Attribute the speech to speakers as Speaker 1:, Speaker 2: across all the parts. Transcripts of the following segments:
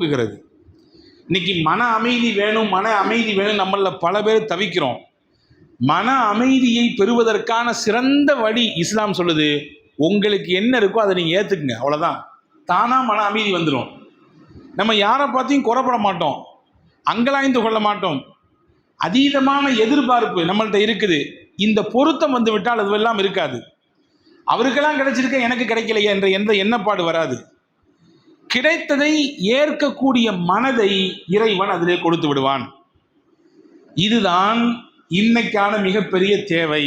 Speaker 1: இருக்கிறது. இன்னைக்கு மன அமைதி வேணும் நம்மள பல பேர் தவிக்கிறோம். மன அமைதியை பெறுவதற்கான சிறந்த வழி இஸ்லாம் சொல்லுது, உங்களுக்கு என்ன இருக்கோ அதை நீங்க ஏத்துக்குங்க, அவ்வளவுதான். தானா மன அமைதி வந்துடும். நம்ம யாரை பார்த்தையும் குறைப்பட மாட்டோம், அங்கலாய்ந்து கொள்ள மாட்டோம். அதீதமான எதிர்பார்ப்பு நம்மள்கிட்ட இருக்குது. இந்த பொருத்தம் வந்து விட்டால் அதுவெல்லாம் இருக்காது. அவருக்கெல்லாம் கிடைச்சிருக்க எனக்கு கிடைக்கலையே என்ற எந்த எண்ணப்பாடு வராது. கிடைத்ததை ஏற்கக்கூடிய மனதை இறைவன் அதிலே கொடுத்து விடுவான். இதுதான் இன்னைக்கான மிகப்பெரிய தேவை.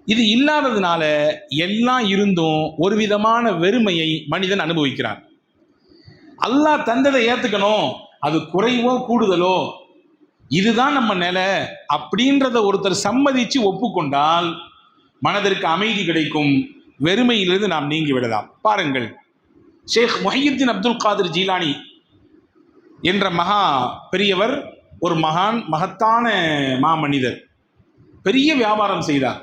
Speaker 1: இது இல்லாததுனால எல்லாம் இருந்தும் ஒரு விதமான வெறுமையை மனிதன் அனுபவிக்கிறான். அல்லாஹ் தந்ததை ஏத்துக்கணும், அது குறைவோ கூடுதலோ இதுதான் நம்ம நிலை அப்படின்றத ஒருத்தர் சம்மதிச்சு ஒப்புக்கொண்டால் மனதிற்கு அமைதி கிடைக்கும், வெறுமையிலிருந்து நாம் நீங்கி விடலாம். பாருங்கள், ஷேக் முஹையீத்தீன் அப்துல் காதிர் ஜீலானி என்ற மகா பெரியவர், ஒரு மகத்தான மாமனிதர், பெரிய வியாபாரம் செய்தார்.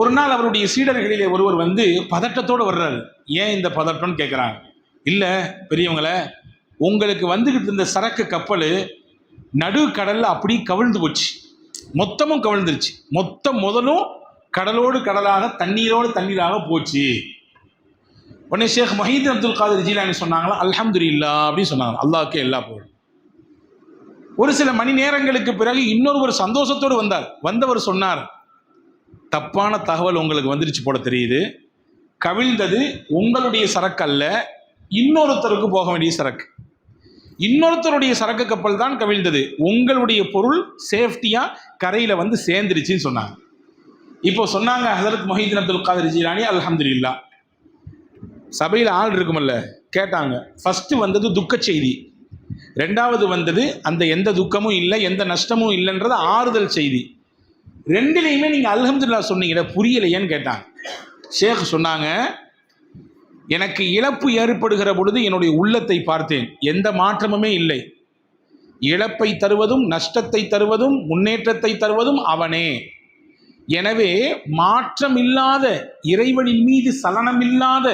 Speaker 1: ஒரு நாள் அவருடைய சீடர்களிலே ஒருவர் வந்து பதட்டத்தோடு வர்றாரு. ஏன் இந்த பதட்டம்னு கேட்குறாங்க. இல்லை பெரியவங்களை, உங்களுக்கு வந்துக்கிட்டு இருந்த சரக்கு கப்பல் நடு கடலில் அப்படி கவிழ்ந்து போச்சு, மொத்தமும் கவிழ்ந்துருச்சு. முதலும் கடலோடு கடலாக தண்ணீரோடு தண்ணீராக போச்சு. உடனே ஷேக் முஹையீத்தீன் அப்துல் காதிர் ஜீலானி சொன்னாங்களா, அல்ஹம்துலில்லாஹ் அப்படின்னு சொன்னாங்க, அல்லாஹ்க்கே எல்லா புகழும். ஒரு சில மணி நேரங்களுக்கு பிறகு இன்னொருவர் சந்தோஷத்தோடு வந்தவர் சொன்னார், தப்பான தகவல் உங்களுக்கு வந்துருச்சு போல தெரியுது. கவிழ்ந்தது உங்களுடைய சரக்கு அல்ல, இன்னொருத்தருக்கு போக வேண்டிய சரக்கு. இன்னொருத்தருடைய சரக்கு கப்பல் தான் கவிழ்ந்தது, உங்களுடைய பொருள் சேஃப்டியா கரையில வந்து சேர்ந்துருச்சுன்னு சொன்னாங்க. இப்போ சொன்னாங்க ஹஸரத் முஹையீத்தீன் அப்துல் காதிர் ஜீலானி, அல்ஹம்துலில்லாஹ். சபையில் ஆள் இருக்குமல்ல, கேட்டாங்க. ஃபர்ஸ்ட் வந்தது துக்க செய்தி, ரெண்டாவது வந்தது அந்த எந்த துக்கமும் இல்லை எந்த நஷ்டமும் இல்லைன்றது ஆறுதல் செய்தி. ரெண்டுலையுமே நீங்க அல்ஹம்துலில்லாஹ் சொன்னீங்க, புரியலையேன்னு கேட்டாங்க. ஷேக் சொன்னாங்க, எனக்கு இழப்பு ஏற்படுகிற பொழுது என்னுடைய உள்ளத்தை பார்த்தேன், எந்த மாற்றமுமே இல்லை. இழப்பை தருவதும் நஷ்டத்தை தருவதும் முன்னேற்றத்தை தருவதும் அவனே. எனவே மாற்றம் இல்லாத, இறைவனின் மீது சலனமில்லாத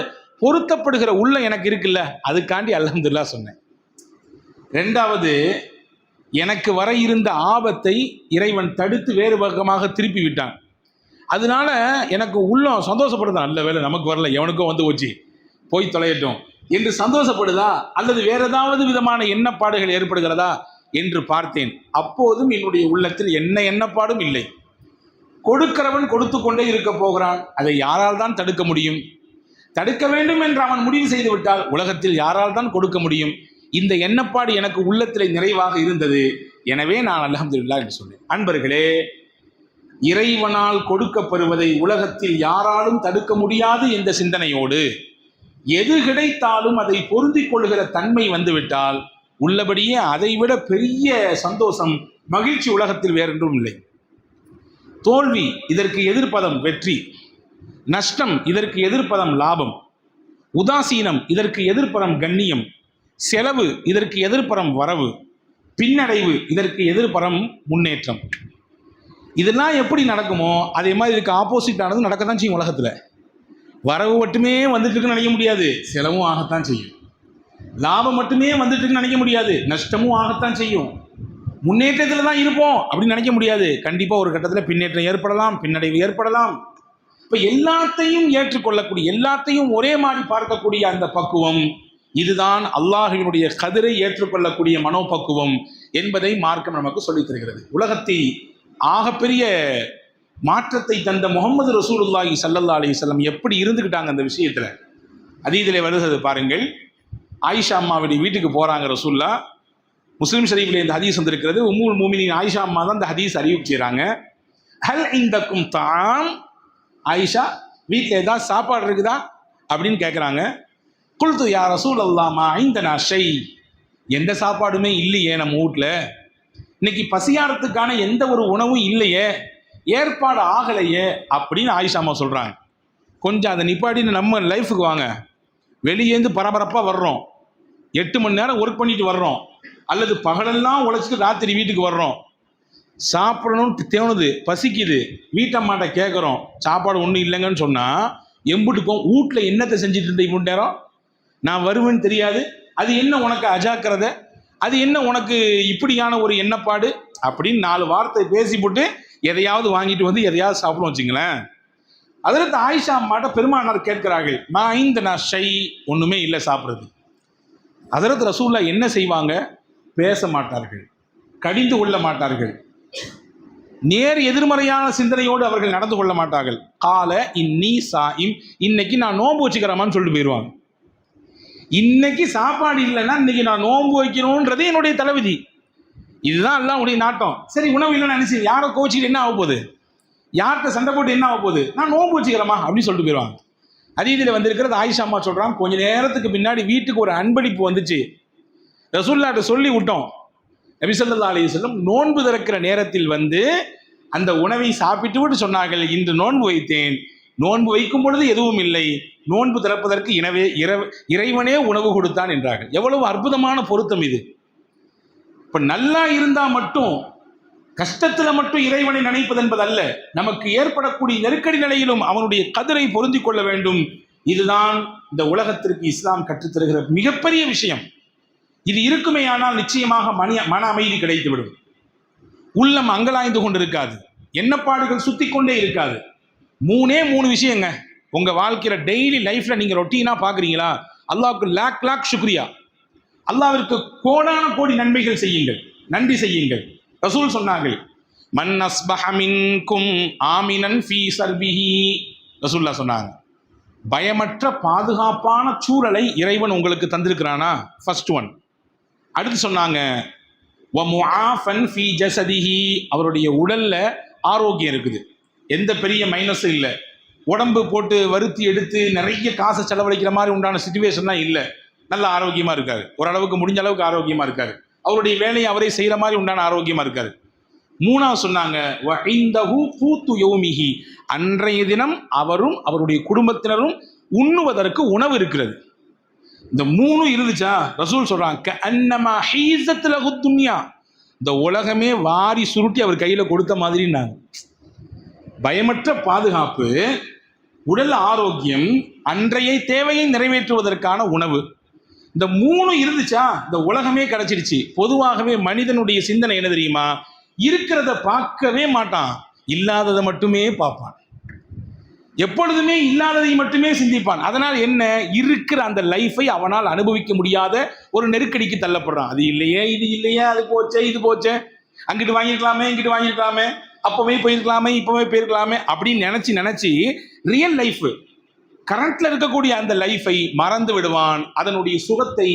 Speaker 1: பொருத்தப்படுகிற உள்ள எனக்கு இருக்குல்ல, அதுக்காண்டி அல்ஹம்துலில்லாஹ் சொன்னேன். ரெண்டாவது, எனக்கு வர இருந்த ஆபத்தை இறைவன் தடுத்து வேறு பக்கமாக திருப்பி விட்டான். அதனால எனக்கு உள்ளம் சந்தோஷப்படுதான், நல்ல வேலை நமக்கு வரல, எவனுக்கோ வந்து போச்சு, போய் தொலையட்டும் என்று சந்தோஷப்படுதா, அல்லது வேற ஏதாவது விதமான எண்ணப்பாடுகள் ஏற்படுகிறதா என்று பார்த்தேன். அப்போதும் என்னுடைய உள்ளத்தில் என்ன எண்ணப்பாடும் இல்லை. கொடுக்கிறவன் கொடுத்து கொண்டே இருக்க போகிறான், அதை யாரால் தான் தடுக்க முடியும்? தடுக்க வேண்டும் என்று அவன் முடிவு செய்து விட்டால் உலகத்தில் யாரால் தான் கொடுக்க முடியும்? இந்த எண்ணப்பாடு எனக்கு உள்ளத்திலே நிறைவாக இருந்தது. எனவே நான் அல்ஹம்துலில்லாஹ் என்று சொன்னேன். அன்பர்களே, இறைவனால் கொடுக்கப்படுவதை உலகத்தில் யாராலும் தடுக்க முடியாது என்ற சிந்தனையோடு எது கிடைத்தாலும் அதை பொருந்திக் கொள்கிற தன்மை வந்துவிட்டால் உள்ளபடியே அதைவிட பெரிய சந்தோஷம், மகிழ்ச்சி உலகத்தில் வேறொன்றும் இல்லை. தோல்வி இதற்கு எதிர்ப்பதம் வெற்றி, நஷ்டம் இதற்கு எதிர்ப்பதம் லாபம், உதாசீனம் இதற்கு எதிர்ப்பதம் கண்ணியம், செலவு இதற்கு எதிர்ப்புறம் வரவு, பின்னடைவு இதற்கு எதிர்ப்புறம் முன்னேற்றம். இதெல்லாம் எப்படி நடக்குமோ அதே மாதிரி இதுக்கு ஆப்போசிட்டானது நடக்கத்தான் செய்யும். உலகத்தில் வரவு மட்டுமே வந்துட்டு இருக்குன்னு நினைக்க முடியாது, செலவும் ஆகத்தான் செய்யும். லாபம் மட்டுமே வந்துட்டு இருக்குன்னு நினைக்க முடியாது, நஷ்டமும் ஆகத்தான் செய்யும். முன்னேற்றத்தில் தான் இருப்போம் அப்படின்னு நினைக்க முடியாது, கண்டிப்பாக ஒரு கட்டத்தில் பின்னேற்றம் ஏற்படலாம், பின்னடைவு ஏற்படலாம். இப்போ எல்லாத்தையும் ஏற்றுக்கொள்ளக்கூடிய, எல்லாத்தையும் ஒரே மாதிரி பார்க்கக்கூடிய அந்த பக்குவம், இதுதான் அல்லாஹ்வினுடைய கதிரை ஏற்றுக்கொள்ளக்கூடிய மனோபக்குவம் என்பதை மார்க்கம் நமக்கு சொல்லித் தருகிறது. உலகத்தில் ஆகப்பெரிய மாற்றத்தை தந்த முஹம்மது ரசூலுல்லாஹி ஸல்லல்லாஹு அலைஹி வஸல்லம் எப்படி இருந்துக்கிட்டாங்க அந்த விஷயத்தில். ஹதீஸிலே வருகிறது பாருங்கள். ஆயிஷா அம்மாவுடைய வீட்டுக்கு போகிறாங்க ரசூல்லா. முஸ்லிம் ஷரீஃபில் இந்த ஹதீஸ் வந்திருக்கிறது. உம்முல் முஃமினீன் ஆயிஷா அம்மா தான் இந்த ஹதீஸ் அறிவிப்பு செய்கிறாங்க. ஹல் இந்தக்கும் தாம், ஆயிஷா வீட்டில் ஏதாவது சாப்பாடு இருக்குதா அப்படின்னு கேட்குறாங்க. குல்து யா ரசூலல்லாஹ் மா இந்தனா ஷை, எந்த சாப்பாடுமே இல்லையே நம்ம வீட்டில், இன்னைக்கு பசியாரத்துக்கான எந்த ஒரு உணவும் இல்லையே, ஏற்பாடு ஆகலையே அப்படின்னு ஆயிஷா அம்மா சொல்கிறாங்க. கொஞ்சம் அதை நிப்பாட்டின்னு நம்ம லைஃபுக்கு வாங்க. வெளியேந்து பரபரப்பாக வர்றோம், 8 மணி நேரம் ஒர்க் பண்ணிட்டு வர்றோம், அல்லது பகலெல்லாம் உழைச்சிட்டு ராத்திரி வீட்டுக்கு வர்றோம், சாப்பிடணும்னு தேணுது, பசிக்குது, வீட்டம்மாட்ட கேட்குறோம், சாப்பாடு ஒன்றும் இல்லைங்கன்னு சொன்னால் எம்புட்டுக்கும் வீட்டில் என்னத்தை செஞ்சுட்டு இருந்த இவ்வளோ நேரம், நான் வருவேன்னு தெரியாது, அது என்ன உனக்கு அஜாக்கிரதை, அது என்ன உனக்கு இப்படியான ஒரு எண்ணப்பாடு அப்படின்னு 4 வார்த்தை பேசிவிட்டு எதையாவது வாங்கிட்டு வந்து எதையாவது சாப்பிடும் வச்சுங்களேன். அதற்கு ஆயிஷா அம்மாட்ட பெருமானார் கேட்கிறார்கள், நான் இந்த நான் ஷை ஒன்றுமே இல்லை சாப்பிட்றது. அதற்கு ரசூல்லா என்ன செய்வாங்க? பேச மாட்டார்கள், கடிந்து கொள்ள மாட்டார்கள், நேர் எதிர்மறையான சிந்தனையோடு அவர்கள் நடந்து கொள்ள மாட்டார்கள். கால இன்னி சாயிம், இன்னைக்கு நான் நோன்பு வச்சுக்கிறேமான்னு சொல்லிட்டு போயிடுவாங்க. இன்னைக்கு சாப்பாடு இல்லைன்னா இன்னைக்கு நான் நோன்பு வைக்கணும்ன்றது என்னுடைய தலைவிதி, இதுதான் அல்லாஹ்வுடைய நாட்டம். சரி, உணவு இல்லைன்னு நினைச்சு யாரை கோச்சிக்கிட்டு என்ன ஆக போகுது, யார்கிட்ட சண்டை போட்டு என்ன ஆக போகுது, நான் நோன்பு வச்சுக்கிறேமா அப்படின்னு சொல்லிட்டு போயிடுவாங்க. அதீதில் வந்திருக்கிறது ஆயிஷா அம்மா சொல்றாங்க, கொஞ்ச நேரத்துக்கு பின்னாடி வீட்டுக்கு ஒரு அன்பளிப்பு வந்துச்சு, ரசூலுல்லாஹ்ட்ட சொல்லி விட்டோம். நபி ஸல்லல்லாஹு அலைஹி வஸல்லம் நோன்பு திறக்கிற நேரத்தில் வந்து அந்த உணவை சாப்பிட்டு விட்டு சொன்னார்கள், இன்று நோன்பு வைத்தேன், நோன்பு வைக்கும் பொழுது எதுவும் இல்லை, நோன்பு திறப்பதற்கு இறைவனே உணவு கொடுத்தான் என்றார்கள். எவ்வளவு அற்புதமான பொருத்தம் இது. இப்ப நல்லா இருந்தா மட்டும், கஷ்டத்துல மட்டும் இறைவனை நினைப்பது என்பதல்ல, நமக்கு ஏற்படக்கூடிய நெருக்கடி நிலையிலும் அவனுடைய கதிரை பொருந்தி கொள்ள வேண்டும். இதுதான் இந்த உலகத்திற்கு இஸ்லாம் கற்றுத்தருகிற மிகப்பெரிய விஷயம். இது இருக்குமே ஆனால் நிச்சயமாக மன அமைதி கிடைத்துவிடும், உள்ளம் அங்கலாய்ந்து கொண்டிருக்காது, எண்ணப்பாடுகள் சுத்தி கொண்டே இருக்காது. 3 விஷயங்க உங்க வாழ்க்கையில டெய்லி லைஃப்ல நீங்க ரொட்டீனா பாக்குறீங்களா? அல்லாஹ்வுக்கு லாக் சுக்ரியா, அல்லாஹ்விற்கு கோடான கோடி நன்மைகள் செய்யுங்கள், நன்றி செய்யுங்கள். ரசூல் சொன்னார்கள், மன் அஸ்பஹ மின்கும் ஆமினன் ஃபீ சர்பிஹி, ரசூலுல்லாஹ் சொன்னாங்க, பயமற்ற பாதுகாப்பான சூழலை இறைவன் உங்களுக்கு தந்திருக்கிறானா? First one. அடுத்து சொன்னாங்க, வ முஆஃபன் ஃபீ ஜஸதிஹி, அவருடைய உடல்ல ஆரோக்கியம் இருக்குது, எந்த பெரிய மைனஸும் இல்லை, உடம்பு போட்டு வருத்தி எடுத்து நிறைய காசை செலவழிக்கிற மாதிரி உண்டான சிச்சுவேஷன்லாம் இல்லை, நல்ல ஆரோக்கியமா இருக்காரு, ஓரளவுக்கு முடிஞ்ச அளவுக்கு ஆரோக்கியமா இருக்காரு, அவருடைய வேலையை அவரே செய்யற மாதிரி உண்டான ஆரோக்கியமா இருக்காரு. 3வது சொன்னாங்க, வ இந்தஹு கூத்து யௌமிஹி, அன்றைய தினம் அவரும் அவருடைய குடும்பத்தினரும் உண்ணுவதற்கு உணவு இருக்கிறது. இந்த 3 இருந்துச்சா, ரசூல் சொல்றாங்க, கஅன்னமா ஹீஸத் லஹு துன்யா, இந்த உலகமே வாரி சுருட்டி அவர் கையில கொடுத்த மாதிரின்னாங்க. பயமற்ற பாதுகாப்பு, உடல் ஆரோக்கியம், அன்றைய தேவையை நிறைவேற்றுவதற்கான உணவு, இந்த 3 இருந்துச்சா இந்த உலகமே கிடைச்சிடுச்சு. பொதுவாகவே மனிதனுடைய சிந்தனை என்ன தெரியுமா? இருக்கிறத பார்க்கவே மாட்டான், இல்லாததை மட்டுமே பார்ப்பான், எப்பொழுதுமே இல்லாததை மட்டுமே சிந்திப்பான். அதனால் என்ன, இருக்கிற அந்த லைஃபை அவனால் அனுபவிக்க முடியாத ஒரு நெருக்கடிக்கு தள்ளப்படுறான். அது இல்லையே, இது இல்லையே, அது போச்சே, இது போச்சே, அங்கிட்டு வாங்கிருக்கலாமே, இங்கிட்டு வாங்கிருக்கலாமே, அப்பவே போயிருக்கலாமே, இப்பவே போயிருக்கலாமே அப்படின்னு நினைச்சு ரியல் லைஃப், கரண்ட்ல இருக்கக்கூடிய அந்த லைஃபை மறந்து விடுவான். அதனுடைய சுகத்தை,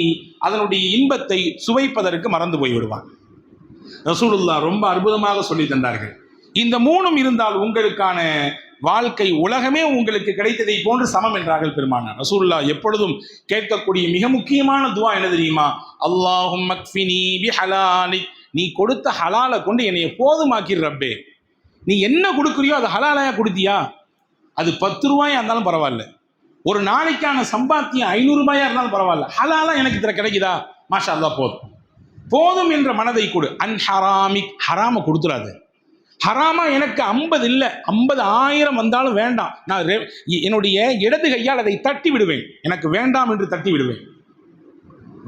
Speaker 1: அதனுடைய இன்பத்தை சுவைப்பதற்கு மறந்து போய் விடுவான். ரசூலுல்லாஹ் ரொம்ப அற்புதமாக சொல்லி தந்தார்கள், இந்த 3 இருந்தால் உங்களுக்கான வாழ்க்கை உலகமே உங்களுக்கு கிடைத்ததை போன்று சமம் என்றார்கள் பெருமானார். ரசூலுல்லாஹ் எப்பொழுதும் கேட்கக்கூடிய மிக முக்கியமான துவா என்ன தெரியுமா? அல்லாஹும்ம க்ஃபினி பிஹலாலிக், நீ கொடுத்த ஹலாலை கொண்டு என்னை போதுமாக்கிற ரப்பே. நீ என்ன கொடுக்குறியோ அது ஹலாலையா கொடுத்தியா, அது 10 ரூபாயா இருந்தாலும் பரவாயில்ல, ஒரு நாளைக்கான சம்பாத்தியம் 500 ரூபாயா இருந்தாலும் பரவாயில்ல, ஹலாலா எனக்கு இதில் கிடைக்குதா, மாஷா அல்லாஹ் போதும் என்ற மனதை கொடு. அன் ஹராமிக், ஹராம கொடுத்துடாது. ஹராமா எனக்கு 50 இல்லை, 50,000 வந்தாலும் வேண்டாம், நான் என்னுடைய இடது கையால் அதை தட்டி விடுவேன், எனக்கு வேண்டாம் என்று தட்டி விடுவேன்.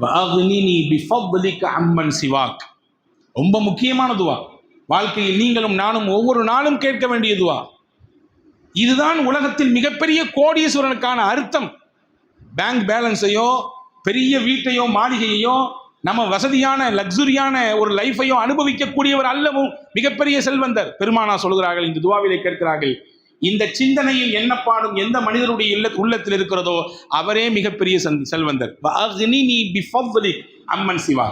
Speaker 1: வஅக்னினி பிஃபத்லிக அம்மன் சிவாக், ரொம்ப முக்கியமான துவா, வாழ்க்கையில் நீங்களும் நானும் ஒவ்வொரு நாளும் கேட்க வேண்டிய துவா. இதுதான் உலகத்தில் மிகப்பெரிய கோடீஸ்வரனுக்கான அர்த்தம். பேங்க் பேலன்ஸையோ, பெரிய வீட்டையோ, மாளிகையோ, நம்ம வசதியான லக்ஸுரியான ஒரு லைஃபையோ அனுபவிக்கக்கூடியவர் அல்லவும் மிகப்பெரிய செல்வந்தர். பெருமானா சொல்கிறார்கள், இந்த துவாவிலே கேட்கிறார்கள், இந்த சிந்தனையில் எண்ணப்பாடும் எந்த மனிதனுடைய உள்ளத்தில் இருக்கிறதோ அவரே மிகப்பெரிய செல்வந்தர். அம்மன் சிவா,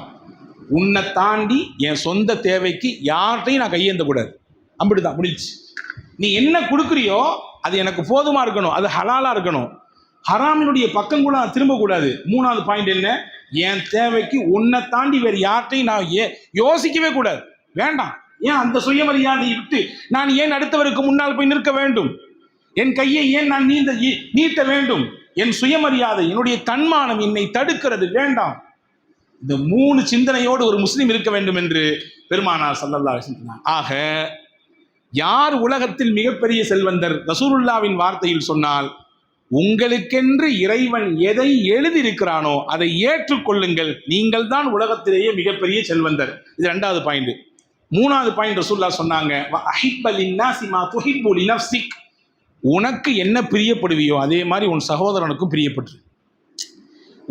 Speaker 1: உன்னை தாண்டி என் சொந்த தேவைக்கு யார்கிட்டையும் நான் கையேந்த கூடாது, அப்படிதான் முடிச்சு. நீ என்ன கொடுக்குறியோ அது எனக்கு போதுமா இருக்கணும், அது ஹலாலா இருக்கணும், ஹராமினுடைய பக்கம் கூட திரும்பக்கூடாது. 3வது பாயிண்ட் என்ன, என் தேவைக்கு உன்னை தாண்டி வேறு யார்கிட்டையும் நான் யோசிக்கவே கூடாது, வேண்டாம். ஏன் அந்த சுயமரியாதையை விட்டு நான் ஏன் அடுத்தவருக்கு முன்னால் போய் நிற்க வேண்டும், என் கையை ஏன் நான் நீட்ட வேண்டும், என் சுயமரியாதை, என்னுடைய தன்மானம் என்னை தடுக்கிறது, வேண்டாம். இந்த 3 சிந்தனையோடு ஒரு முஸ்லிம் இருக்க வேண்டும் என்று பெருமானார் ஸல்லல்லாஹு அலைஹி வஸல்லம் சொன்னார். ஆக யார் உலகத்தில் மிகப்பெரிய செல்வந்தர்? ரசூலுல்லாவின் வார்த்தையில் சொன்னால் உங்களுக்கென்று இறைவன் எதை எழுதியிருக்கிறானோ அதை ஏற்றுக்கொள்ளுங்கள், நீங்கள் தான் உலகத்திலேயே மிகப்பெரிய செல்வந்தர். இது 2வது பாயிண்ட். 3வது பாயிண்ட் ரசூலுல்லாஹ் சொன்னாங்க, வஅஹிப்ப லின்னாஸி மா துஹிப்பு லினஃப்ஸிக், உனக்கு என்ன பிரியப்படுவியோ அதே மாதிரி உன் சகோதரனுக்கும் பிரியப்பட்டு,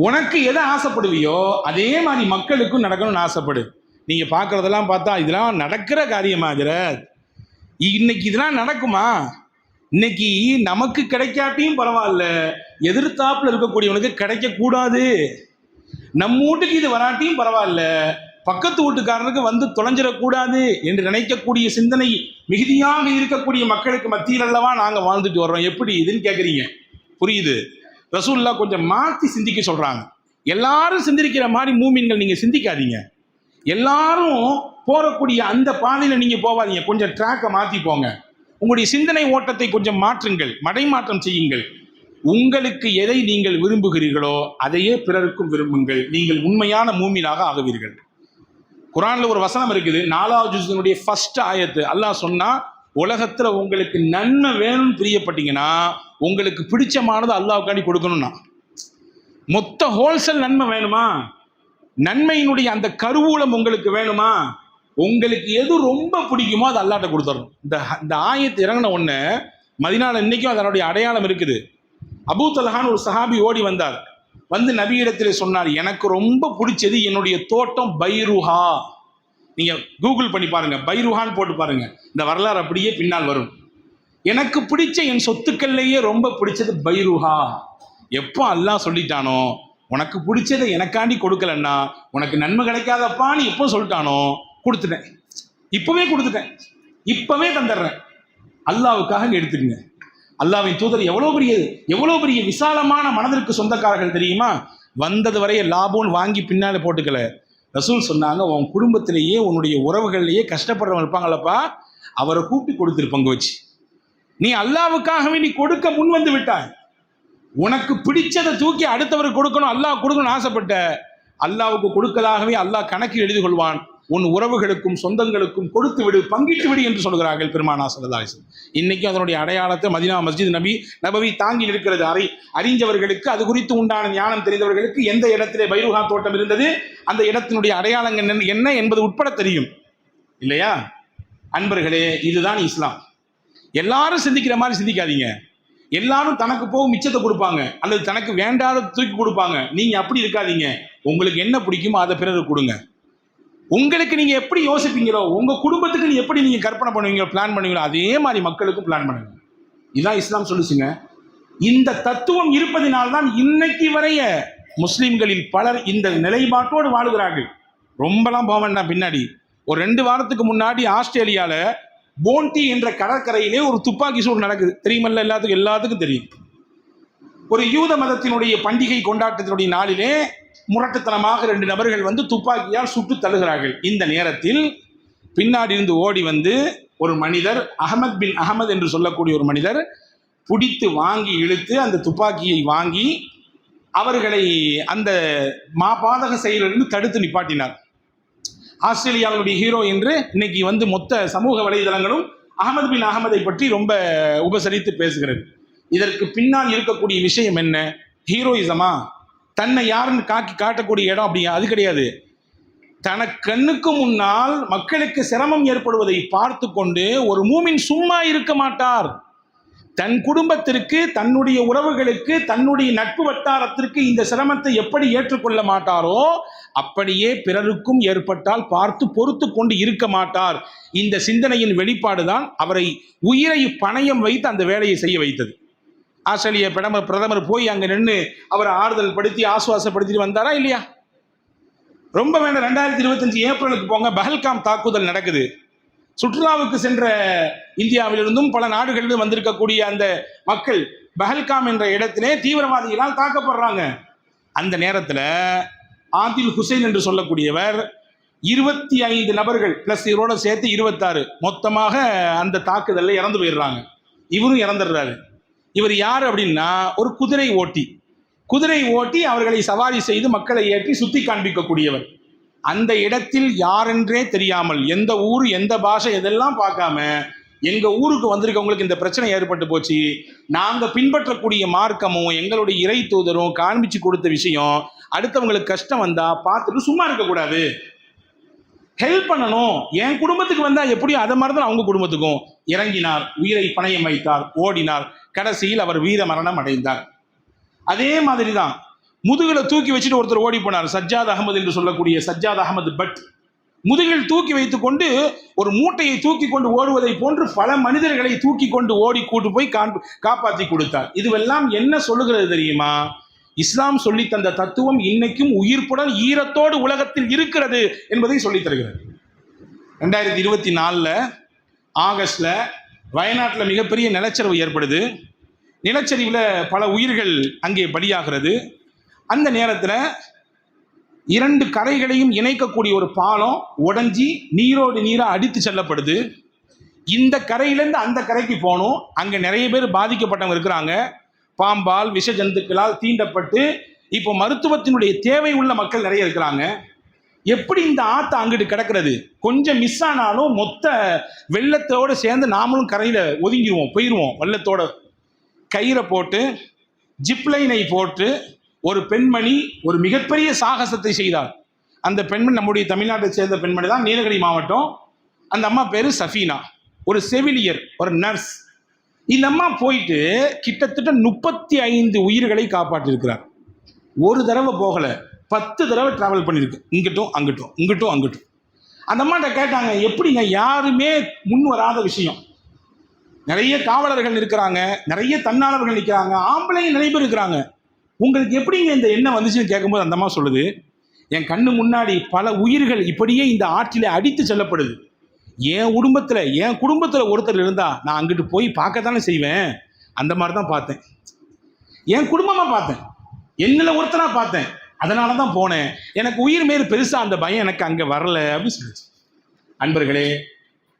Speaker 1: உனக்கு எதை ஆசைப்படுவியோ அதே மாதிரி மக்களுக்கும் நடக்கணும்னு ஆசைப்படு. நீங்க பார்க்கறதெல்லாம் பார்த்தா இதெல்லாம் நடக்கிற காரியமா? இன்னைக்கு இதெல்லாம் நடக்குமா? இன்னைக்கு நமக்கு கிடைக்காட்டியும் பரவாயில்ல, எதிர்த்தாப்புல இருக்கக்கூடியவனுக்கு கிடைக்க கூடாது. நம்ம வீட்டுக்கு இது வராட்டியும் பரவாயில்ல, பக்கத்து வீட்டுக்காரனுக்கு வந்து தொலைஞ்சிடக்கூடாது என்று நினைக்கக்கூடிய சிந்தனை மிகுதியாக இருக்கக்கூடிய மக்களுக்கு மத்தியில் அல்லவா நாங்கள் வாழ்ந்துட்டு வர்றோம். எப்படி இதுன்னு கேட்குறீங்க? புரியுது. ரசூலுல்லாஹ் கொஞ்சம் மாற்றி சிந்திக்க சொல்றாங்க. எல்லாரும் சிந்திக்கிற மாதிரி மூமின்கள் நீங்க சிந்திக்காதீங்க. எல்லாரும் போறக்கூடிய அந்த பாதையில நீங்க போவாதீங்க. கொஞ்சம் ட்ராக்கை மாற்றி போங்க. உங்களுடைய சிந்தனை ஓட்டத்தை கொஞ்சம் மாற்றுங்கள், மடைமாற்றம் செய்யுங்கள். உங்களுக்கு எதை நீங்கள் விரும்புகிறீர்களோ அதையே பிறருக்கும் விரும்புங்கள். நீங்கள் உண்மையான மூமினாக ஆகுவீர்கள். குர்ஆன்ல ஒரு வசனம் இருக்குது, 4வது ஜுஸ்னுடைய ஃபர்ஸ்ட் ஆயத்து. அல்லாஹ் சொன்னா, உலகத்துல உங்களுக்கு நன்மை வேணும்னு பிரியப்பட்டீங்கன்னா உங்களுக்கு பிடிச்சமானது அல்லாஹ்வுக்காண்டி கொடுக்கணும்னா, மொத்த ஹோல்சேல் நன்மை வேணுமா? நன்மையினுடைய அந்த கருவூலம் உங்களுக்கு வேணுமா? உங்களுக்கு எது ரொம்ப பிடிக்குமோ அது அல்லாஹ்ட்ட கொடுத்துடணும். இந்த ஆயத்து இறங்கின உடனே மதீனால இன்னைக்கும் அதனுடைய அடையாளம் இருக்குது. அபூ தல்ஹான் ஒரு சஹாபி ஓடி வந்தார். வந்து நபியிடத்திலே சொன்னார், எனக்கு ரொம்ப பிடிச்சது என்னுடைய தோட்டம் பைருஹா. நீங்க கூகுள் பண்ணி பாருங்க, பைருஹான்னு போட்டு பாருங்க, இந்த வரலாறு அப்படியே பின்னால் வரும். எனக்கு பிடிச்ச என் சொத்துக்கள்லேயே ரொம்ப பிடிச்சது பைருஹா. எப்போ அல்லாஹ் சொல்லிட்டானோ உனக்கு பிடிச்சதை எனக்காண்டி கொடுக்கலன்னா உனக்கு நன்மை கிடைக்காதப்பான்னு எப்போ சொல்லிட்டானோ கொடுத்துட்டேன், இப்பவே கொடுத்துட்டேன், இப்பவே தந்துடுறேன், அல்லாஹ்வுக்காக எடுத்துக்கங்க. அல்லாஹ்வின் தூதர் எவ்வளவு பெரிய விசாலமான மனதிற்கு சொந்தக்காரர்கள் தெரியுமா? வந்தது வரைய லாபம்னு வாங்கி பின்னால போட்டுக்கல. ரசூல் சொன்னாங்க, உன் குடும்பத்திலேயே உன்னுடைய உறவுகள்லேயே கஷ்டப்படுறவங்க இருப்பாங்களப்பா, அவரை கூப்பிட்டு கொடுத்துரு பங்கு வச்சு. நீ அல்லாஹ்வுக்காகவே நீ கொடுக்க முன் வந்து விட்டாய். உனக்கு பிடிச்சதை தூக்கி அடுத்தவருக்கு கொடுக்கணும், அல்லாஹ் கொடுக்கணும்னு ஆசைப்பட்ட, அல்லாஹ்வுக்கு கொடுக்கலாகவே அல்லாஹ் கணக்கில் எழுதி கொள்வான். உன் உறவுகளுக்கும் சொந்தங்களுக்கும் கொடுத்து விடு, பங்கிட்டு விடு என்று சொல்கிறார்கள் பெருமானா ஸல்லல்லாஹு அலைஹி வஸல்லம். இன்னைக்கும் அதனுடைய அடையாளத்தை மதீனா மஸ்ஜித் நபவி தாங்கி இருக்கிறது. அறிஞ்சவர்களுக்கு, அது குறித்து உண்டான ஞானம் தெரிந்தவர்களுக்கு எந்த இடத்திலே பைருஹா தோட்டம் இருந்தது, அந்த இடத்தினுடைய அடையாளங்கள் என்ன என்பது உட்பட தெரியும் இல்லையா? அன்பர்களே, இதுதான் இஸ்லாம். எல்லாரும் சிந்திக்கிற மாதிரி சிந்திக்காதீங்க. எல்லாரும் தனக்கு போகும் மிச்சத்தை கொடுப்பாங்க, அல்லது தனக்கு வேண்டாத தூக்கி கொடுப்பாங்க. நீங்க அப்படி இருக்காதீங்க. உங்களுக்கு என்ன பிடிக்குமோ அதை பிறருக்கு கொடுங்க. உங்களுக்கு நீங்க எப்படி யோசிப்பீங்களோ, உங்க குடும்பத்துக்கு எப்படி நீங்க கற்பனை பண்ணுவீங்களோ, பிளான் பண்ணுவீங்களோ, அதே மாதிரி மக்களுக்கும் பிளான் பண்ணுங்க. இதுதான் இஸ்லாம் சொல்லுச்சுங்க. இந்த தத்துவம் இருப்பதினால்தான் இன்னைக்கு வரைய முஸ்லிம்களில் பலர் இந்த நிலைப்பாட்டோடு வாழுகிறார்கள். ரொம்பலாம் போக வேண்டாம். பின்னாடி ஒரு 2 வாரத்துக்கு முன்னாடி ஆஸ்திரேலியால போன்டி என்ற கடற்கரையிலே ஒரு துப்பாக்கி சூடு நடக்குது. தெரியுமல்ல? எல்லாத்துக்கும் தெரியும். ஒரு யூத மதத்தினுடைய பண்டிகை கொண்டாட்டத்தினுடைய நாளிலே முரட்டுத்தனமாக 2 நபர்கள் வந்து துப்பாக்கியால் சுட்டு தள்ளுகிறார்கள். இந்த நேரத்தில் பின்னாடி இருந்து ஓடி வந்து ஒரு மனிதர், அஹமத் பின் அஹமத் என்று சொல்லக்கூடிய ஒரு மனிதர், பிடித்து வாங்கி இழுத்து அந்த துப்பாக்கியை வாங்கி அவர்களை அந்த மாபாதக செயலிலிருந்து தடுத்து நிப்பாட்டினார். ஆஸ்திரேலியாவுடைய ஹீரோ என்று இன்னைக்கு வந்து மொத்த சமூக வலைதளங்களும் அஹமத் பின் அஹமதை பற்றி ரொம்ப உபசரித்து பேசுகிறது. இதற்கு பின்னால் இருக்கக்கூடிய விஷயம் என்ன? ஹீரோயிசமா? தன்னை யாருன்னு காட்டக்கூடிய இடம் அப்படி அது கிடையாது. தனக்கு கண்ணுக்கு முன்னால் மக்களுக்கு சிரமம் ஏற்படுவதை பார்த்து கொண்டு ஒரு மூமின் சும்மா இருக்க மாட்டார். தன் குடும்பத்திற்கு, தன்னுடைய உறவுகளுக்கு, தன்னுடைய நட்பு வட்டாரத்திற்கு இந்த சிரமத்தை எப்படி ஏற்றுக்கொள்ள மாட்டாரோ அப்படியே பிறருக்கும் ஏற்பட்டால் பார்த்து பொறுத்து கொண்டு இருக்க மாட்டார். இந்த சிந்தனையின் வெளிப்பாடுதான் அவரை உயிரை பணயம் வைத்து அந்த வேலையை செய்ய வைத்தது. ஆஸ்திரேலிய பிரதமர் போய் அங்க நின்று அவரை ஆறுதல் படுத்தி ஆசுவாசப்படுத்திட்டு வந்தாரா இல்லையா? ரொம்ப வேண்டாம். 2025 ஏப்ரலுக்கு போங்க, பஹல்காம் தாக்குதல் நடக்குது. சுற்றுலாவுக்கு சென்ற இந்தியாவிலிருந்தும் பல நாடுகளிலிருந்து வந்திருக்கக்கூடிய அந்த மக்கள் பஹல்காம் என்ற இடத்திலே தீவிரவாதிகளால் தாக்கப்படுறாங்க. அந்த நேரத்தில் ஆதில் ஹுசைன் என்று சொல்லக்கூடியவர் 25 நபர்கள் பிளஸ் இவரோட சேர்த்து 26 மொத்தமாக அந்த தாக்குதலில் இறந்து போயிடுறாங்க. இவரும் இறந்துடுறாரு. இவர் யார் அப்படின்னா ஒரு குதிரை ஓட்டி அவர்களை சவாரி செய்து மக்களை ஏற்றி சுத்தி காண்பிக்கக்கூடியவர். அந்த இடத்தில் யாரென்றே தெரியாமல், எந்த ஊர் எந்த பாஷை இதெல்லாம் பார்க்காம எங்க ஊருக்கு வந்திருக்கவங்களுக்கு இந்த பிரச்சனை ஏற்பட்டு போச்சு, நாங்க பின்பற்றக்கூடிய மார்க்கமும் எங்களுடைய இறை தூதரும் காண்பிச்சு கொடுத்த விஷயம் அடுத்தவங்களுக்கு கஷ்டம் வந்தா பார்த்துட்டு சும்மா இருக்கக்கூடாது, ஹெல்ப் பண்ணணும். என் குடும்பத்துக்கு வந்தா எப்படியும் அதை மாதிரி தான் அவங்க குடும்பத்துக்கும். இறங்கினார், உயிரை பணயம் வைத்தார், ஓடினார், கடைசியில் அவர் வீர மரணம் அடைந்தார். அதே மாதிரி தான் முதுகில தூக்கி வச்சுட்டு ஒருத்தர் ஓடி போனார், சஜ்ஜாத் அகமது என்று சொல்லக்கூடிய சஜ்ஜாத் அகமது பட். முதுகில் தூக்கி வைத்துக் கொண்டு ஒரு மூட்டையை தூக்கி கொண்டு ஓடுவதை போன்று பல மனிதர்களை தூக்கி கொண்டு ஓடி கூட்டு போய் காப்பாற்றி கொடுத்தார். இதுவெல்லாம் என்ன சொல்லுகிறது தெரியுமா? இஸ்லாம் சொல்லி தந்த தத்துவம் இன்னைக்கும் உயிர்ப்புடன் ஈரத்தோடு உலகத்தில் இருக்கிறது என்பதை சொல்லித் தருகிறது. 2024 ஆகஸ்ட்ல வயநாட்டில் மிகப்பெரிய நிலச்சரிவு ஏற்படுது. நிலச்சரிவில் பல உயிர்கள் அங்கே பலியாகிறது. அந்த நேரத்தில் 2 கரைகளையும் இணைக்கக்கூடிய ஒரு பாலம் உடைஞ்சி நீரோடு நீராக அடித்து செல்லப்படுது. இந்த கரையிலேருந்து அந்த கரைக்கு போகணும். அங்கே நிறைய பேர் பாதிக்கப்பட்டவங்க இருக்கிறாங்க. பாம்பால் விஷ ஜந்துக்களால் தீண்டப்பட்டு இப்போ மருத்துவத்தினுடைய தேவை உள்ள மக்கள் நிறைய இருக்கிறாங்க. எப்படி இந்த ஆற்று அங்கிட்டு கிடக்கிறது? கொஞ்சம் மிஸ் ஆனாலும் மொத்த வெள்ளத்தோடு சேர்ந்து நாமளும் கரையில் ஒதுங்கிடுவோம், போயிடுவோம். வெள்ளத்தோட கயிறை போட்டு ஜிப்லைனை போட்டு ஒரு பெண்மணி ஒரு மிகப்பெரிய சாகசத்தை செய்தார். அந்த பெண்மணி நம்முடைய தமிழ்நாட்டை சேர்ந்த பெண்மணி தான், நீலகிரி மாவட்டம். அந்த அம்மா பேர் சஃபீனா, ஒரு செவிலியர், ஒரு நர்ஸ். இந்த அம்மா போயிட்டு கிட்டத்தட்ட 35 உயிர்களை காப்பாற்றிருக்கிறார். ஒரு தடவை போகலை, 10 தடவை டிராவல் பண்ணியிருக்கு, இங்கிட்டும் அங்கிட்டும் இங்கிட்டும் அங்கிட்டும். அந்த அம்மாட்ட கேட்டாங்க, எப்படிங்க, யாருமே முன் வராத விஷயம். நிறைய காவலர்கள் இருக்கிறாங்க, நிறைய தன்னாளர்கள் நிற்கிறாங்க, ஆம்பளைங்க நிறைய பேர் இருக்கிறாங்க, உங்களுக்கு எப்படிங்க இந்த எண்ணம் வந்துச்சுன்னு கேட்கும்போது அந்த அம்மா சொல்லுது, என் கண்ணு முன்னாடி பல உயிர்கள் இப்படியே இந்த ஆற்றிலே அடித்து செல்லப்படுது. என் குடும்பத்தில் ஒருத்தர் இருந்தால் நான் அங்கிட்டு போய் பார்க்கத்தானே செய்வேன். அந்த மாதிரி தான் பார்த்தேன், என் குடும்பமாக பார்த்தேன், என்னில் ஒருத்தராக பார்த்தேன், அதனால தான் போனேன். எனக்கு உயிர் மேல் பெருசாக அந்த பயம் எனக்கு அங்கே வரலை அப்படின்னு சொல்லிச்சு. அன்பர்களே,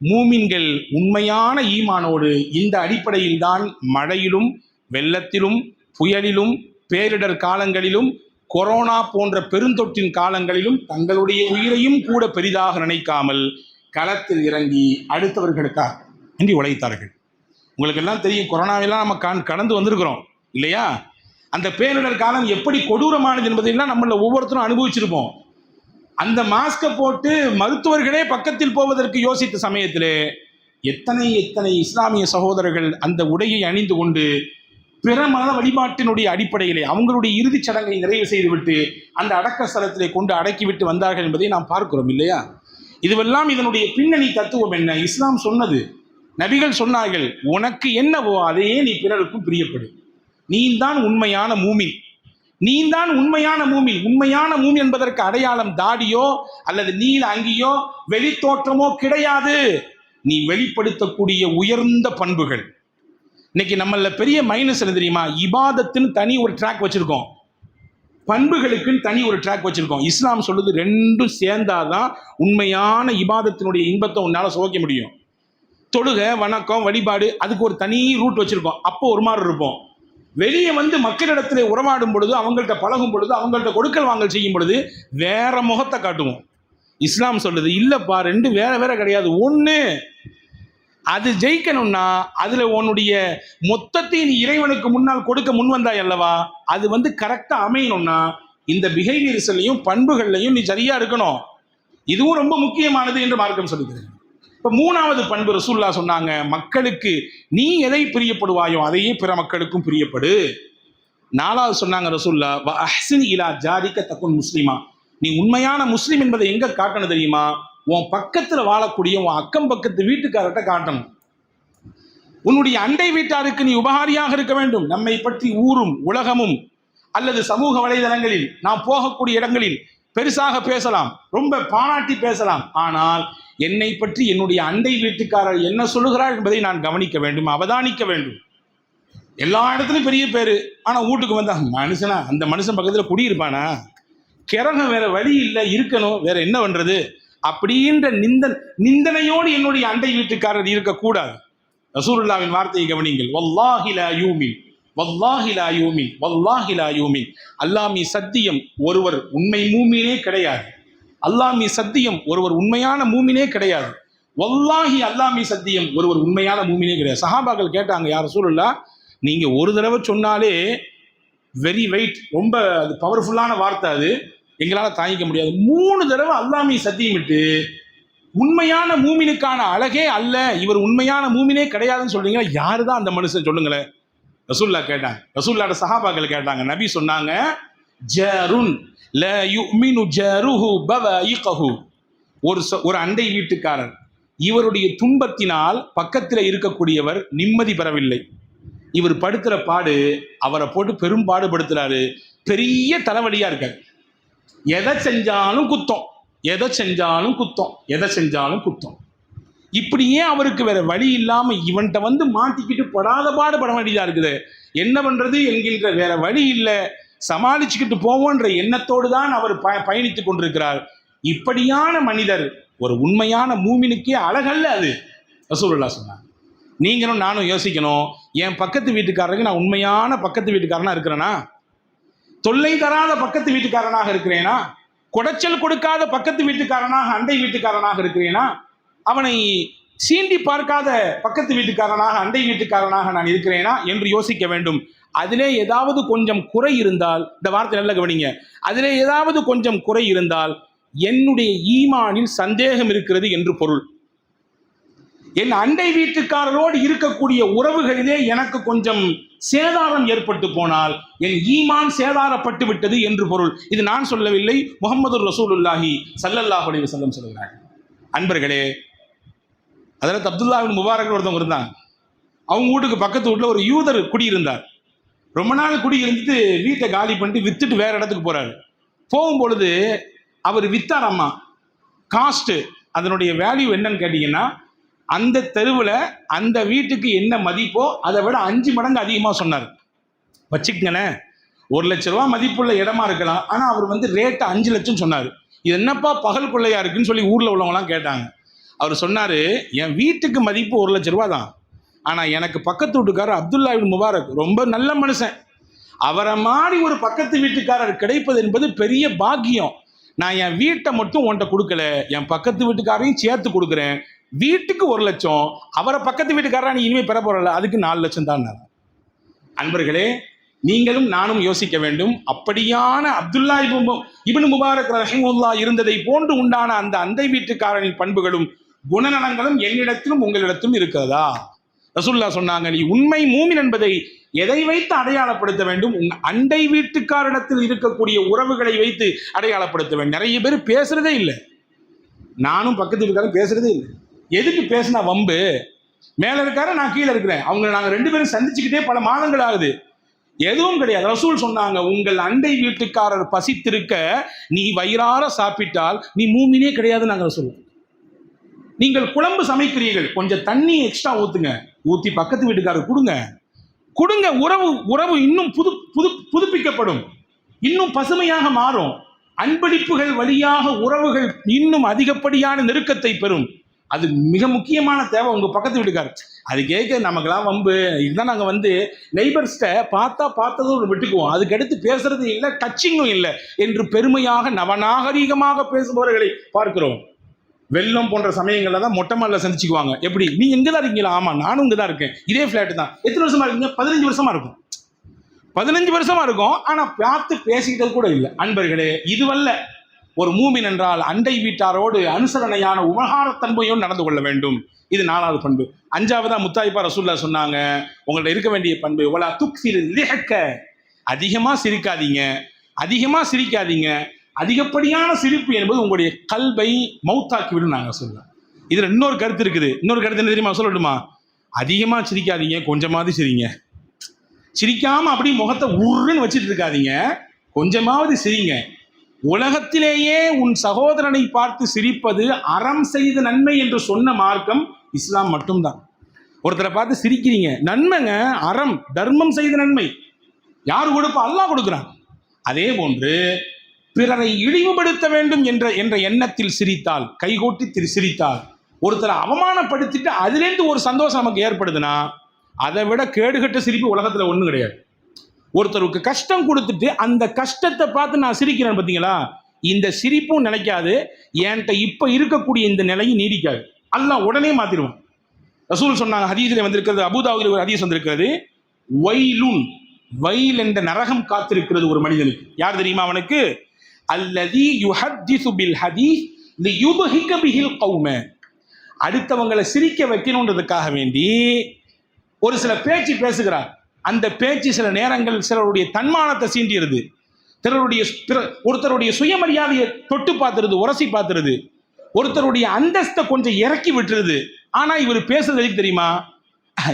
Speaker 1: மூமின்கள் உண்மையான ஈமானோடு இந்த அடிப்படையில் தான் மழையிலும் வெள்ளத்திலும் புயலிலும் பேரிடர் காலங்களிலும் கொரோனா போன்ற பெருந்தொற்றின் காலங்களிலும் தங்களுடைய உயிரையும் கூட பெரிதாக நினைக்காமல் களத்தில் இறங்கி அடுத்தவர்களுக்காக இன்றி உழைத்தார்கள். உங்களுக்கு எல்லாம் தெரியும், கொரோனாவெல்லாம் நம்ம கடந்து வந்திருக்கிறோம் இல்லையா? அந்த பேரிடர் காலம் எப்படி கொடூரமானது என்பதையெல்லாம் நம்மள ஒவ்வொருத்தரும் அனுபவிச்சிருப்போம். அந்த மாஸ்கை போட்டு மருத்துவர்களே பக்கத்தில் போவதற்கு யோசித்த சமயத்திலே எத்தனை இஸ்லாமிய சகோதரர்கள் அந்த உடையை அணிந்து கொண்டு பிற மத வழிபாட்டினுடைய அடிப்படையிலே அவங்களுடைய இறுதிச் சடங்கை நிறைவு செய்துவிட்டு அந்த அடக்க ஸ்தலத்திலே கொண்டு அடக்கிவிட்டு வந்தார்கள் என்பதை நாம் பார்க்கிறோம் இல்லையா? இதுவெல்லாம் இதனுடைய பின்னணி தத்துவம் என்ன? இஸ்லாம் சொன்னது, நபிகள் சொன்னார்கள், உனக்கு என்னவோ அதையே நீ பிறருக்கும் பிரியப்படு. நீதான் உண்மையான மூமின், நீதான் உண்மையான மூமின். உண்மையான மூமின் என்பதற்கு அடையாளம் தாடியோ அல்லது நீல அங்கியோ வெளித்தோற்றமோ கிடையாது. நீ வெளிப்படுத்தக்கூடிய உயர்ந்த பண்புகள். இன்னைக்கு நம்மள பெரிய மைனஸ் என்ன தெரியுமா? இபாதத்துன்னு தனி ஒரு ட்ராக் வச்சிருக்கோம், பண்புகளுக்குன்னு தனி ஒரு ட்ராக் வச்சிருக்கோம். இஸ்லாம் சொல்லுது ரெண்டும் சேர்ந்தாதான் உண்மையான இபாதத்தினுடைய இன்பத்தை உன்னால சுவைக்க முடியும். தொழுகை, வணக்கம், வழிபாடு, அதுக்கு ஒரு தனி ரூட் வச்சிருக்கோம். அப்போ ஒரு மாதிரி இருப்போம். வெளியே வந்து மக்களிடத்திலே உறவாடும் பொழுது, அவங்கள்ட்ட பழகும் பொழுது, அவங்கள்ட்ட கொடுக்கல் வாங்கல் செய்யும் பொழுது வேற முகத்தை காட்டுவோம். இஸ்லாம் சொல்லுது, இல்லப்பா, ரெண்டு வேற வேற கிடையாது, ஒன்று. அது ஜெயிக்கணும்னா அதுல உன்னுடைய மொத்தத்தை நீ இறைவனுக்கு முன்னால் கொடுக்க முன் வந்தாய் அல்லவா, அது வந்து கரெக்டா அமையணும்னா இந்த பிஹேவியர்ஸ்லையும் பண்புகள்லையும் நீ சரியா இருக்கணும். இதுவும் ரொம்ப முக்கியமானது என்று மார்க்கம் சொல்லுகிறது. இப்போ 3வது பண்பு ரசூலுல்லாஹ் சொன்னாங்க, மக்களுக்கு நீ எதை பிரியப்படுவாயோ அதையே பிற மக்களுக்கும் பிரியப்படு. 4வது சொன்னாங்க ரசூலுல்லாஹ், வ அஹ்சின் இலா ஜாரிக தகுன் முஸ்லிமா. நீ உண்மையான முஸ்லிம் என்பதை எங்க காட்டணும் தெரியுமா? உன் பக்கத்தில் வாழக்கூடிய உன் அக்கம் பக்கத்து வீட்டுக்காரர்கிட்ட காட்டணும். உன்னுடைய அண்டை வீட்டாருக்கு நீ உபகாரியாக இருக்க வேண்டும். நம்மை பற்றி ஊரும் உலகமும் அல்லது சமூக வலைதளங்களில் நாம் போகக்கூடிய இடங்களில் பெருசாக பேசலாம், ரொம்ப பாராட்டி பேசலாம். ஆனால் என்னை பற்றி என்னுடைய அண்டை வீட்டுக்காரர் என்ன சொல்லுகிறார் என்பதை நான் கவனிக்க வேண்டும், அவதானிக்க வேண்டும். எல்லா இடத்துலையும் பெரிய பேர், ஆனால் வீட்டுக்கு வந்தா மனுஷனா, அந்த மனுஷன் பக்கத்தில் குடியிருப்பானா, கிறகம் வேற வழி இல்லை, இருக்கணும், வேற என்ன பண்றது அப்படின்ற நிந்தனையோடு என்னுடைய அண்டை வீட்டுக்காரர் இருக்கக்கூடாது. ரசூலுல்லாஹ்வின் வார்த்தையை கவனிங்கள், வல்லாஹி லா யூமின், வல்லாஹி லா யூமின், வல்லாஹி லா யூமின். அல்லாஹ் மீ சத்தியம், ஒருவர் உண்மை மூமினே கிடையாது. அல்லாஹ் மீ சத்தியம், ஒருவர் உண்மையான மூமினே கிடையாது. வல்லாஹி அல்லாமி சத்தியம், ஒரு உண்மையான மூமினே கிடையாது. சஹாபாக்கள் கேட்டாங்க, யார் ரசூலுல்லாஹ், நீங்க ஒரு தடவை சொன்னாலே வெரி வெயிட், ரொம்ப அது பவர்ஃபுல்லான வார்த்தை, அது எங்களால் தாங்கிக்க முடியாது. 3 தடவை அல்லாமி சத்தியமிட்டு உண்மையான மூமினுக்கான அழகே அல்ல, இவர் உண்மையான மூமினே கிடையாதுன்னு சொல்றீங்க, யாரு தான் அந்த மனுஷன் சொல்லுங்களேன். ரசூல்லா கேட்டாங்க, ரசூல்லாட சஹாபாக்கள் கேட்டாங்க. நபி சொன்னாங்க, ஜாருன் லா யுமினு ஜாருஹு பவாயிகஹு, ஒரு அண்டை வீட்டுக்காரர், இவருடைய துன்பத்தினால் பக்கத்தில் இருக்கக்கூடியவர் நிம்மதி பெறவில்லை, இவர் படுத்துற பாடு அவரை போட்டு பெரும் பாடுபடுத்துறாரு, பெரிய தலைவலியா இருக்காரு, எதை செஞ்சாலும் குத்தம், எதை செஞ்சாலும் குத்தம், எதை செஞ்சாலும் குத்தம். இப்படியே அவருக்கு வேற வழி இல்லாம இவன்கிட்ட வந்து மாட்டிக்கிட்டு படாத பாடுபட வேண்டியதா இருக்குது, என்ன பண்றது என்கின்ற வேற வழி இல்லை, சமாளிச்சுக்கிட்டு போவோன்ற எண்ணத்தோடு தான் அவர் பயணித்துக் கொண்டிருக்கிறார். இப்படியான மனிதர் ஒரு உண்மையான மூமினுக்கே அழகல்ல அது. ரசூலுல்லாஹ் சொன்னாங்க. நீங்களும் நானும் யோசிக்கணும், என் பக்கத்து வீட்டுக்காரருக்கு நான் உண்மையான பக்கத்து வீட்டுக்காரனா இருக்கிறேனா, தொல்லை தராத பக்கத்து வீட்டுக்காரனாக இருக்கிறேனா, குடைச்சல் கொடுக்காத பக்கத்து வீட்டுக்காரனாக அண்டை வீட்டுக்காரனாக இருக்கிறேனா, அவனை சீண்டி பார்க்காத பக்கத்து வீட்டுக்காரனாக அண்டை வீட்டுக்காரனாக நான் இருக்கிறேனா என்று யோசிக்க வேண்டும். அதிலே ஏதாவது கொஞ்சம் குறை இருந்தால், இந்த வார்த்தை நல்ல கவனிங்க, அதிலே ஏதாவது கொஞ்சம் குறை இருந்தால் என்னுடைய ஈமானில் சந்தேகம் இருக்கிறது என்று பொருள். என் அண்டை வீட்டுக்காரரோடு இருக்கக்கூடிய உறவுகளிலே எனக்கு கொஞ்சம் சேதாரம் ஏற்பட்டு போனால் என் ஈமான் சேதாரப்பட்டு விட்டது என்று பொருள். இது நான் சொல்லவில்லை, முஹம்மது ரசூலுல்லாஹி ஸல்லல்லாஹு அலைஹி வஸல்லம் சொல்கிறார். அன்பர்களே, அதில் அப்துல்லாஹ் இப்னு முபாரக் ஒருத்தவங்க இருந்தாங்க. அவங்க வீட்டுக்கு பக்கத்து வீட்டில் ஒரு யூதர் குடியிருந்தார். ரொம்ப நாள் குடியிருந்துட்டு வீட்டை காலி பண்ணிட்டு வித்துட்டு வேற இடத்துக்கு போறாரு. போகும்பொழுது அவர் வித்தார் அம்மா காஸ்ட், அதனுடைய வேல்யூ என்னன்னு கேட்டீங்கன்னா, அந்த தெருவில் அந்த வீட்டுக்கு என்ன மதிப்போ அதை விட 5 மடங்கு அதிகமாக சொன்னார். வச்சுக்கங்களேன், 1 லட்ச ரூபா மதிப்புள்ள இடமா இருக்கலாம், ஆனால் அவர் வந்து ரேட்டு 5 லட்சம் சொன்னார். இது என்னப்பா பகல் கொள்ளையா இருக்குன்னு சொல்லி ஊரில் உள்ளவங்களாம் கேட்டாங்க. அவர் சொன்னார், என் வீட்டுக்கு மதிப்பு 1 லட்ச ரூபா தான், ஆனால் எனக்கு பக்கத்து வீட்டுக்காரர் அப்துல்லா இப்னு முபாரக் ரொம்ப நல்ல மனுஷன், அவரை மாதிரி ஒரு பக்கத்து வீட்டுக்காரர் கிடைப்பது என்பது பெரிய பாக்கியம். நான் என் வீட்டை மட்டும் உன்கிட்ட கொடுக்கல, என் பக்கத்து வீட்டுக்காரையும் சேர்த்து கொடுக்குறேன். வீட்டுக்கு 1 லட்சம், அவரை பக்கத்து வீட்டுக்காரரா நீ இனிமே பெற போறல, அதுக்கு 4 லட்சம் தான். அன்பர்களே, நீங்களும் நானும் யோசிக்க வேண்டும். அப்படியான அப்துல்லா இப்னு முபாரக் ரஹிமஹுல்லாஹ் இருந்ததை போன்று உண்டான அந்த அண்டை வீட்டுக்காரனின் பண்புகளும் குணநலங்களும் என்னிடத்திலும் உங்களிடத்திலும் இருக்கிறதா? ரசூலுல்லாஹ் சொன்னாங்க, நீ உண்மை மூமின் என்பதை எதை வைத்து அடையாளப்படுத்த வேண்டும்? அண்டை வீட்டுக்காரிடத்தில் இருக்கக்கூடிய உறவுகளை வைத்து அடையாளப்படுத்த வேண்டும். நிறைய பேர் பேசுறதே இல்லை, நானும் பக்கத்து வீட்டுக்காரன் பேசுறதே இல்லை. எதுக்கு பேசினா வம்பு? மேல இருக்காரு, நான் கீழே இருக்கிறேன், அவங்க நாங்கள் 2 பேரும் சந்திச்சுக்கிட்டே பல மாதங்கள் ஆகுது, எதுவும் கிடையாது. ரசூல் சொன்னாங்க, உங்கள் அண்டை வீட்டுக்காரர் பசித்திருக்க நீ வயிறார சாப்பிட்டால் நீ மூமினே கிடையாது. நாங்கள் சொல்லுவோம், நீங்கள் குழம்பு சமைக்கிறீர்கள், கொஞ்சம் தண்ணி எக்ஸ்ட்ரா ஊத்துங்க, ஊத்தி பக்கத்து வீட்டுக்காரர் கொடுங்க, உறவு இன்னும் புதுப்பிக்கப்படும், இன்னும் பசுமையாக மாறும். அன்பளிப்புகள் வழியாக உறவுகள் இன்னும் அதிகப்படியான நெருக்கத்தை பெறும். அது மிக முக்கியமான தேவை. உங்க பக்கத்து வீட்டுக்காரர் அது கேட்க நமக்கெல்லாம் வம்பு, இதுதான் நாங்கள் வந்து நெய்பர்ஸ்ட பார்த்ததும் விட்டுக்குவோம், அதுக்கடுத்து பேசுறது இல்லை, டச்சிங்கும் இல்லை என்று பெருமையாக நவநாகரீகமாக பேசுபவர்களை பார்க்கிறோம். வெள்ளம் போன்ற சமயங்கள்ல தான் மொட்டை மாடல சந்திச்சுக்குவாங்க. எப்படி, நீ எங்கே தான் இருக்கீங்களா? ஆமா, நானும் இங்கே தான் இருக்கேன், இதே ஃபிளாட் தான். எத்தனை வருஷமா இருக்கீங்க? 15 வருஷமா இருக்கும். 15 வருஷமா இருக்கும், ஆனா பார்த்து பேசிக்கிட்டது கூட இல்லை. அன்பர்களே, இதுவல்ல ஒரு மூமின் என்றால் அண்டை வீட்டாரோடு அனுசரணையான உபகாரத்தன்மையோடு நடந்து கொள்ள வேண்டும். இது 4வது பண்பு. 5வதா முத்தாயிப்பா ரசூலுல்லாஹ் சொன்னாங்க, உங்கள்ட்ட இருக்க வேண்டிய பண்பு வலா துக்ஸிரு லிஹக்க, அதிகமா சிரிக்காதீங்க. அதிகப்படியான சிரிப்பு என்பது உங்களுடைய கல்பை மௌத்தாக்கி விடும் நாங்கள் சொல்லலாம். இதுல இன்னொரு கருத்து இருக்குது. இன்னொரு கருத்து என்ன தெரியுமா? சொல்லட்டுமா? அதிகமா சிரிக்காதீங்க, கொஞ்சமாவது சிரிங்க. சிரிக்காம அப்படி முகத்தை உருன்னு வச்சுட்டு இருக்காதீங்க, கொஞ்சமாவது சிரிங்க. உலகத்திலேயே உன் சகோதரனை பார்த்து சிரிப்பது அறம் செய்த நன்மை என்று சொன்ன மார்க்கம் இஸ்லாம் மட்டும்தான். ஒருத்தரை பார்த்து சிரிக்கிறீங்க, நன்மைங்க, அறம், தர்மம் செய்த நன்மை. யார் கொடுப்பா? அல்லாஹ் கொடுக்குறான். அதே போன்று பிறரை இழிவுபடுத்த வேண்டும் என்ற எண்ணத்தில் சிரித்தால், கைகோட்டி சிரித்தால், ஒருத்தரை அவமானப்படுத்திட்டு அதிலேருந்து ஒரு சந்தோஷம் நமக்கு ஏற்படுதுன்னா அதை விட கேடுகட்ட சிரிப்பு உலகத்துல ஒண்ணும் கிடையாது. ஒருத்தருக்கு கஷ்டம் கொடுத்துட்டு அந்த கஷ்டத்தை பார்த்து நான் சிரிக்கிறேன் பார்த்தீங்களா, இந்த சிரிப்பும் நிலைக்காது, என்கிட்ட இப்ப இருக்கக்கூடிய இந்த நிலையும் நீடிக்காது. அல்லாஹ் உடனே மாத்திடுவான். ரசூல் சொன்னாங்க, ஹதீஸில் வந்திருக்கிறது, அபூதாவுதில் ஒரு ஹதீஸ் வந்திருக்கிறது, வைலுன், வைல் என்ற நரகம் காத்திருக்கிறது ஒரு மனிதனுக்கு. யார் தெரியுமா அவனுக்கு? அல்லதி யுஹத்திஸு பில் ஹதீஸ் லியுத்ஹிக பிஹில் கௌம. அடுத்தவங்களை சிரிக்க வைக்கணுன்றதுக்காக வேண்டி ஒரு சில பேச்சு பேசுகிறார். அந்த பேச்சு சில நேரங்கள் சிலருடைய தன்மானத்தை சீண்டிடுது, ஒருத்தருடைய சுயமரியாதையை தொட்டு பார்த்துருது, உரசி பார்த்துருது, ஒருத்தருடைய அந்தஸ்தை கொஞ்சம் இறக்கி விட்டுருது. ஆனா இவர் பேசுறது எதுக்கு தெரியுமா?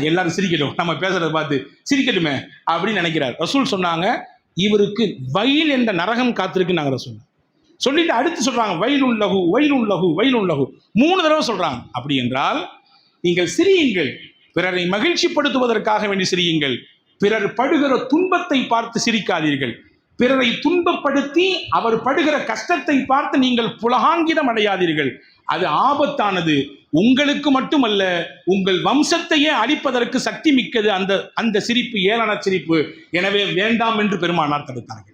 Speaker 1: எல்லாரும் சிரிக்கட்டும், நம்ம பேசுறதை பார்த்து சிரிக்கட்டுமே அப்படின்னு நினைக்கிறார். ரசூல் சொன்னாங்க, இவருக்கு வயல் என்ற நரகம் காத்திருக்கு. நாங்கள் ரசூல் சொல்லிட்டு அடுத்து சொல்றாங்க, வயலுன் லஹு வயலுன் லஹு வயலுன் லஹு 3 தடவை சொல்றாங்க. அப்படி என்றால் நீங்கள் சிரியுங்கள், பிறரை மகிழ்ச்சிப்படுத்துவதற்காக வேண்டி சிரியுங்கள். பிறர் படுகிற துன்பத்தை பார்த்து சிரிக்காதீர்கள். பிறரை துன்பப்படுத்தி அவர் படுகிற கஷ்டத்தை பார்த்து நீங்கள் புலகாங்கிதம் அடையாதீர்கள். அது ஆபத்தானது. உங்களுக்கு மட்டுமல்ல, உங்கள் வம்சத்தையே அழிப்பதற்கு சக்தி மிக்கது அந்த சிரிப்பு, ஏளன சிரிப்பு. எனவே வேண்டாம் என்று பெருமானார் தடுத்தார்கள்.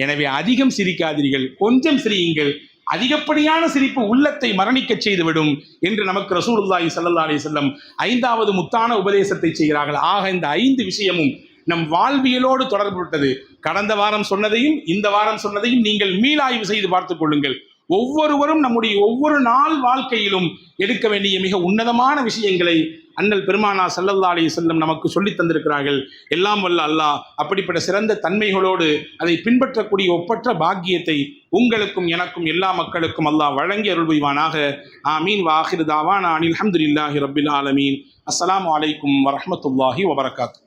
Speaker 1: எனவே அதிகம் சிரிக்காதீர்கள், கொஞ்சம் சிரியுங்கள். அதிகப்படியான சிரிப்பு உள்ளத்தை மரணிக்க செய்துவிடும் என்று நமக்கு ரசூலுல்லாஹி ஸல்லல்லாஹு அலைஹி வஸல்லம் 5வது முத்தான உபதேசத்தை செய்கிறார்கள். ஆக இந்த 5 விஷயமும் நம் வாழ்வியலோடு தொடர்புபட்டது. கடந்த வாரம் சொன்னதையும் இந்த வாரம் சொன்னதையும் நீங்கள் மீளாய்வு செய்து பார்த்துக் கொள்ளுங்கள். ஒவ்வொருவரும் நம்முடைய ஒவ்வொரு நாள் வாழ்க்கையிலும் எடுக்க வேண்டிய மிக உன்னதமான விஷயங்களை அண்ணல் பெருமானார் ஸல்லல்லாஹு அலைஹி வஸல்லம் நமக்கு சொல்லித் தந்திருக்கிறார்கள். எல்லாம் வல்ல அல்லாஹ் அப்படிப்பட்ட சிறந்த தன்மைகளோடு அதை பின்பற்றக்கூடிய ஒப்பற்ற பாக்கியத்தை உங்களுக்கும் எனக்கும் எல்லா மக்களுக்கும் அல்லாஹ் வழங்கி அருள் புரிவானாக. ஆமீன். வ ஆகிரு தாவானா அனில் ஹம்துலில்லாஹி ரப்பில் ஆலமீன். அஸ்ஸலாமு அலைக்கும் வரஹ்மத்துல்லாஹி வபரகாத்துஹு.